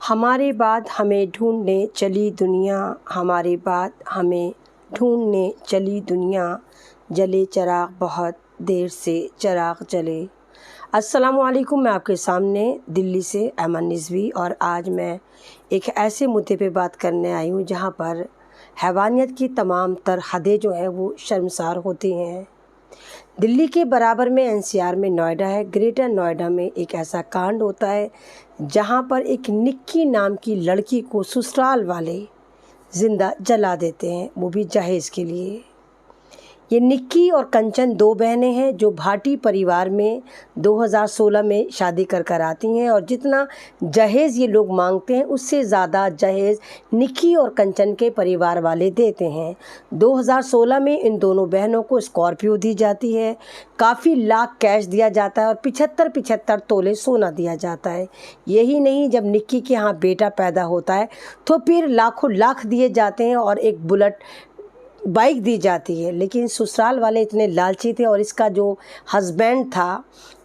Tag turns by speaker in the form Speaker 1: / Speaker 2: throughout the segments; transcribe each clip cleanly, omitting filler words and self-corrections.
Speaker 1: ہمارے بعد ہمیں ڈھونڈنے چلی دنیا، ہمارے بعد ہمیں ڈھونڈنے چلی دنیا، جلے چراغ بہت دیر سے چراغ جلے۔ السلام علیکم، میں آپ کے سامنے دلی سے ایمن رضوی، اور آج میں ایک ایسے مدعے پہ بات کرنے آئی ہوں جہاں پر حیوانیت کی تمام تر حدیں جو ہیں وہ شرمسار ہوتی ہیں۔ دلی کے برابر میں NCR میں نوئیڈا ہے۔ گریٹر نوئیڈا میں ایک ایسا کانڈ ہوتا ہے جہاں پر ایک نکی نام کی لڑکی کو سسرال والے زندہ جلا دیتے ہیں، وہ بھی جہیز کے لیے۔ یہ نکی اور کنچن دو بہنیں ہیں جو بھاٹی پریوار میں 2016 میں شادی کر آتی ہیں، اور جتنا جہیز یہ لوگ مانگتے ہیں اس سے زیادہ جہیز نکی اور کنچن کے پریوار والے دیتے ہیں۔ 2016 میں ان دونوں بہنوں کو اسکارپیو دی جاتی ہے، کافی لاکھ کیش دیا جاتا ہے اور 75 تولے سونا دیا جاتا ہے۔ یہی نہیں، جب نکی کے ہاں بیٹا پیدا ہوتا ہے تو پھر لاکھوں لاکھ دیے جاتے ہیں اور ایک بلٹ بائک دی جاتی ہے۔ لیکن سسرال والے اتنے لالچی تھے، اور اس کا جو ہسبینڈ تھا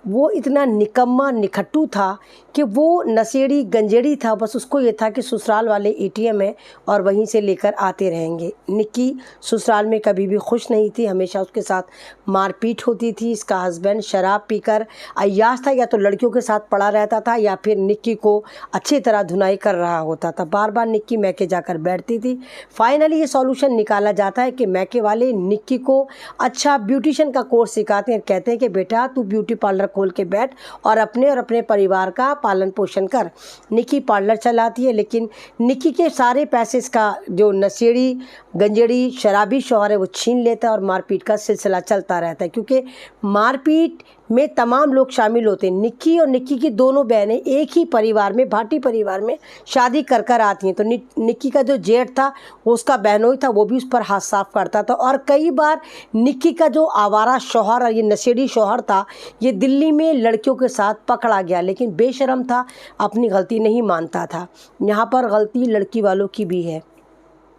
Speaker 1: وہ اتنا نکما نکھٹو تھا کہ وہ نشیڑی گنجیڑی تھا، بس اس کو یہ تھا کہ سسرال والے ATM ہے اور وہیں سے لے کر آتے رہیں گے۔ نکی سسرال میں کبھی بھی خوش نہیں تھی، ہمیشہ اس کے ساتھ مار پیٹ ہوتی تھی۔ اس کا ہسبینڈ شراب پی کر عیاش تھا، یا تو لڑکیوں کے ساتھ پڑا رہتا تھا یا پھر نکی کو اچھی طرح دھنائی کر رہا ہوتا تھا۔ بار بار نکی میکے جا کر بیٹھتی تھی۔ فائنلی یہ سولوشن نکالا جاتا ہے کہ میکے والے نکی کو اچھا بیوٹیشین کا کورس سکھاتے ہیں، کہتے ہیں کہ بیٹا تو بیوٹی پارلر کھول کے بیٹھ اور اپنے پریوار کا پالن پوشن کر۔ نکی پارلر چلاتی ہے، لیکن نکی کے سارے پیسے اس کا جو نشیڑی گنجیڑی شرابی شوہر ہے وہ چھین لیتا ہے، اور مار پیٹ کا سلسلہ چلتا رہتا ہے، کیونکہ مار پیٹ میں تمام لوگ شامل ہوتے ہیں۔ نکی اور نکی کی دونوں بہنیں ایک ہی پریوار میں، بھاٹی پریوار میں شادی کر آتی ہیں، تو نکی کا جو جیٹ تھا وہ اس کا بہنوئی تھا، وہ بھی اس پر ہاتھ صاف کرتا تھا۔ اور کئی بار نکی کا جو آوارہ شوہر اور یہ نشیڑی شوہر تھا یہ دلی میں لڑکیوں کے ساتھ پکڑا گیا، لیکن بے شرم تھا، اپنی غلطی نہیں مانتا تھا۔ یہاں پر غلطی لڑکی والوں کی بھی ہے،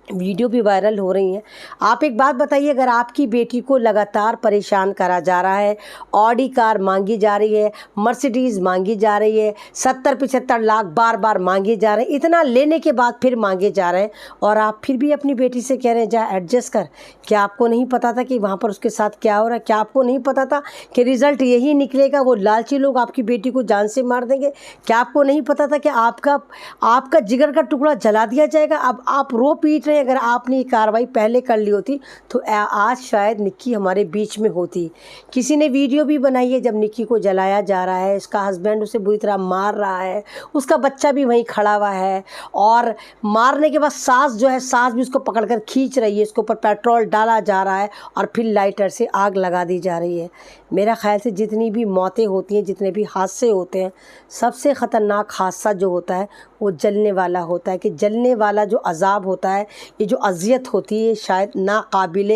Speaker 1: ویڈیو بھی وائرل ہو رہی ہیں۔ آپ ایک بات بتائیے، اگر آپ کی بیٹی کو لگاتار پریشان کرا جا رہا ہے، آڈی کار مانگی جا رہی ہے، مرسیڈیز مانگی جا رہی ہے، 70-75 لاکھ بار بار مانگے جا رہے ہیں، اتنا لینے کے بعد پھر مانگے جا رہے ہیں، اور آپ پھر بھی اپنی بیٹی سے کہہ رہے ہیں جا ایڈجسٹ کر، کیا آپ کو نہیں پتا تھا کہ وہاں پر اس کے ساتھ کیا ہو رہا ہے؟ کیا آپ کو نہیں پتا تھا کہ رزلٹ یہی نکلے گا، وہ لالچی لوگ آپ کی بیٹی کو جان سے مار دیں گے؟ کیا آپ کو نہیں پتا تھا کہ آپ کا جگر کا ٹکڑا جلا دیا جائے گا؟ اب آپ رو پیٹ رہے ہیں۔ اگر آپ نے یہ کارروائی پہلے کر لی ہوتی تو آج شاید نکی ہمارے بیچ میں ہوتی۔ کسی نے ویڈیو بھی بنائی ہے جب نکی کو جلایا جا رہا ہے، اس کا ہسبینڈ اسے بری طرح مار رہا ہے، اس کا بچہ بھی وہیں کھڑا ہوا ہے، اور مارنے کے بعد ساس جو ہے، ساس بھی اس کو پکڑ کر کھینچ رہی ہے، اس کے اوپر پیٹرول ڈالا جا رہا ہے اور پھر لائٹر سے آگ لگا دی جا رہی ہے۔ میرا خیال سے جتنی بھی موتیں ہوتی ہیں، جتنے بھی حادثے ہوتے ہیں، سب سے خطرناک حادثہ جو ہوتا ہے وہ جلنے والا ہوتا ہے، کہ جلنے والا جو عذاب ہوتا ہے، یہ جو اذیت ہوتی ہے شاید ناقابل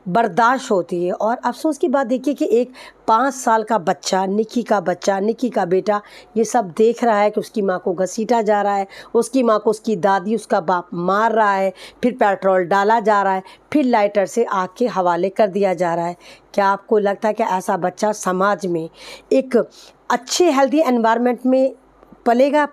Speaker 1: برداشت ہوتی ہے۔ اور افسوس کی بات دیکھیے کہ ایک 5 سال کا بچہ، نکی کا بیٹا یہ سب دیکھ رہا ہے کہ اس کی ماں کو گھسیٹا جا رہا ہے، اس کی ماں کو اس کی دادی، اس کا باپ مار رہا ہے، پھر پیٹرول ڈالا جا رہا ہے، پھر لائٹر سے آگ کے حوالے کر دیا جا رہا ہے۔ کیا آپ کو لگتا ہے کہ ایسا بچہ سماج میں ایک اچھے ہیلدی انوائرمنٹ میں پلے گا؟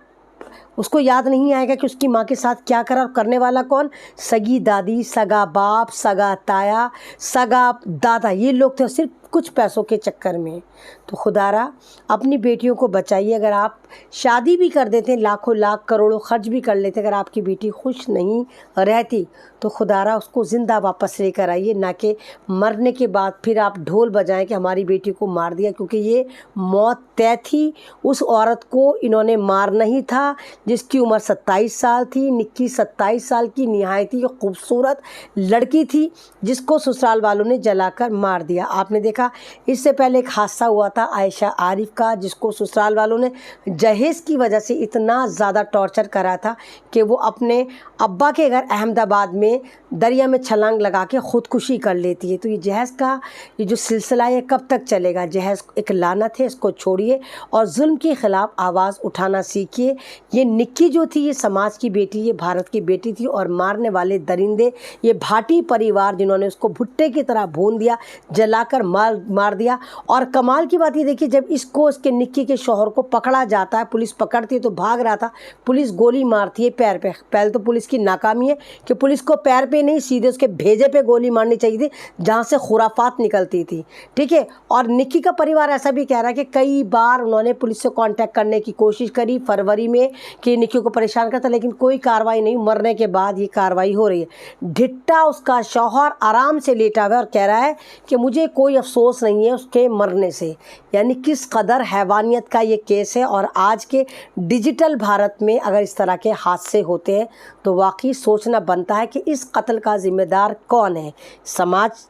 Speaker 1: اس کو یاد نہیں آئے گا کہ اس کی ماں کے ساتھ کیا کرا، اور کرنے والا کون؟ سگی دادی، سگا باپ، سگا تایا، سگا دادا، یہ لوگ تھے، صرف کچھ پیسوں کے چکر میں۔ تو خدا را اپنی بیٹیوں کو بچائیے۔ اگر آپ شادی بھی کر دیتے ہیں، لاکھوں لاکھ کروڑوں خرچ بھی کر لیتے، اگر آپ کی بیٹی خوش نہیں رہتی تو خدا را اس کو زندہ واپس لے کر آئیے، نہ کہ مرنے کے بعد پھر آپ ڈھول بجائیں کہ ہماری بیٹی کو مار دیا، کیونکہ یہ موت طے تھی۔ اس عورت کو انہوں نے مارنا ہی تھا جس کی عمر 27 سال تھی۔ نکی 27 سال کی نہایت ہی خوبصورت لڑکی تھی جس کو سسرال والوں نے جلا کر مار دیا۔ آپ نے دیکھا اس سے پہلے ایک حادثہ ہوا تھا عائشہ عارف کا، جس کو سسرال والوں نے جہیز کی وجہ سے اتنا زیادہ ٹارچر کرا تھا کہ وہ اپنے ابا کے گھر احمد آباد میں دریا میں چھلانگ لگا کے خودکشی کر لیتی ہے۔ تو یہ جہیز کا یہ جو سلسلہ ہے کب تک چلے گا؟ جہیز ایک لعنت ہے، اس کو چھوڑیے اور ظلم کے خلاف آواز اٹھانا سیکھیے۔ یہ نکی جو تھی یہ سماج کی بیٹی، یہ بھارت کی بیٹی تھی، اور مارنے والے درندے یہ بھاٹی پریوار جنہوں نے اس کو بھٹے کی طرح بھون دیا، جلا کر مار دیا۔ اور کمال کی بات بات یہ دیکھیے، جب اس کو اس کے نکی کے شوہر کو پکڑا جاتا ہے، پولیس پکڑتی ہے تو بھاگ رہا تھا، پولیس گولی مارتی ہے پیر پہ. پہلے تو پولیس کی ناکامی ہے کہ پولیس کو پیر پہ نہیں، سیدھے اس کے بھیجے پہ گولی مارنی چاہیے تھی جہاں سے خرافات نکلتی تھی. ٹھیک ہے. اور نکی کا پریوار ایسا بھی کہہ رہا ہے کہ کئی بار انہوں نے پولیس سے کانٹیکٹ کرنے کی کوشش کری فروری میں کہ نکی کو پریشان کرتا، لیکن کوئی کارروائی نہیں. مرنے کے بعد یہ کارروائی ہو رہی ہے. ڈھٹا اس کا شوہر آرام سے لیٹا ہوا ہے اور کہہ رہا ہے کہ مجھے کوئی افسوس نہیں ہے اس کے مرنے سے. یعنی کس قدر حیوانیت کا یہ کیس ہے. اور آج کے ڈیجیٹل بھارت میں اگر اس طرح کے حادثے ہوتے ہیں تو واقعی سوچنا بنتا ہے کہ اس قتل کا ذمہ دار کون ہے، سماج،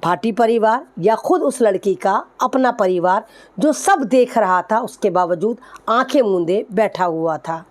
Speaker 1: بھاٹی پریوار، یا خود اس لڑکی کا اپنا پریوار جو سب دیکھ رہا تھا، اس کے باوجود آنکھیں موندے بیٹھا ہوا تھا.